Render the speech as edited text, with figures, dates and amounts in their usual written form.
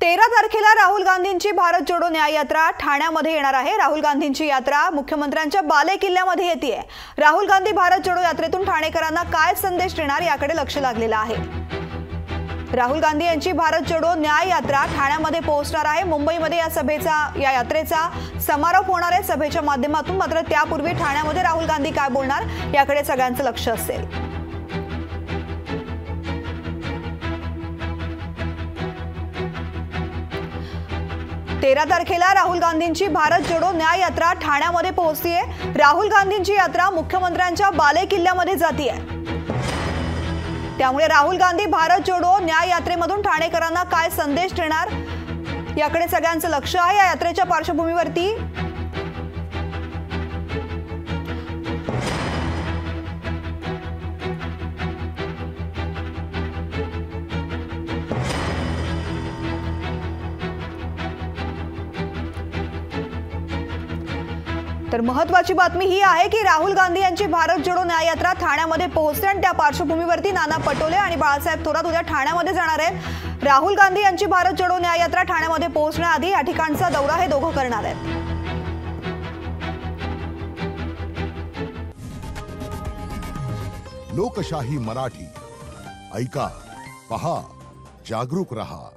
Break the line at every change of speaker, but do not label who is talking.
13 तारखेला राहुल गांधींची भारत जोडो न्याय यात्रा ठाण्यामध्ये येणार आहे। राहुल गांधींची यात्रा मुख्यमंत्र्यांच्या बालेकिल्ल्यामध्ये येते। राहुल गांधी भारत जोडो यात्रेतून ठाणेकरांना काय संदेश देणार याकडे लक्ष लागलेलं आहे। राहुल गांधी यांची भारत जोडो न्याय यात्रा ठाण्यामध्ये पोहोचणार आहे। मुंबईमध्ये या यात्रेचा समारोप होणार आहे सभेच्या माध्यमातून। मात्र त्यापूर्वी ठाण्यामध्ये राहुल गांधी काय बोलणार याकडे सगळ्यांचं लक्ष असेल। 13 तारखेला राहुल गांधींची भारत जोडो न्याय यात्रा ठाण्यामध्ये पोहोचतीये। राहुल गांधींची यात्रा मुख्यमंत्र्यांच्या बालेकिल्ल्यामध्ये जातीये। त्यामुळे राहुल गांधी भारत जोडो न्याय यात्रेमधून ठाणेकरांना काय संदेश देणार याकडे सगळ्यांचं लक्ष आहे। या यात्रेच्या पार्श्वभूमीवरती तर महत्त्वाची बातमी ही आहे की राहुल गांधी यांची भारत जोडो न्याय यात्रा ठाण्यामध्ये पोहोचते आणि त्या पार्श्वभूमीवरती नाना पटोले आणि बाळासाहेब थोरात उद्या ठाण्यामध्ये जाणार आहेत। राहुल गांधी यांची भारत जोडो न्याय यात्रा ठाण्यामध्ये पोहोचण्याआधी या ठिकाणचा दौरा हे दोघं करणार आहेत।
लोकशाही मराठी ऐका, पहा, जागरूक रहा।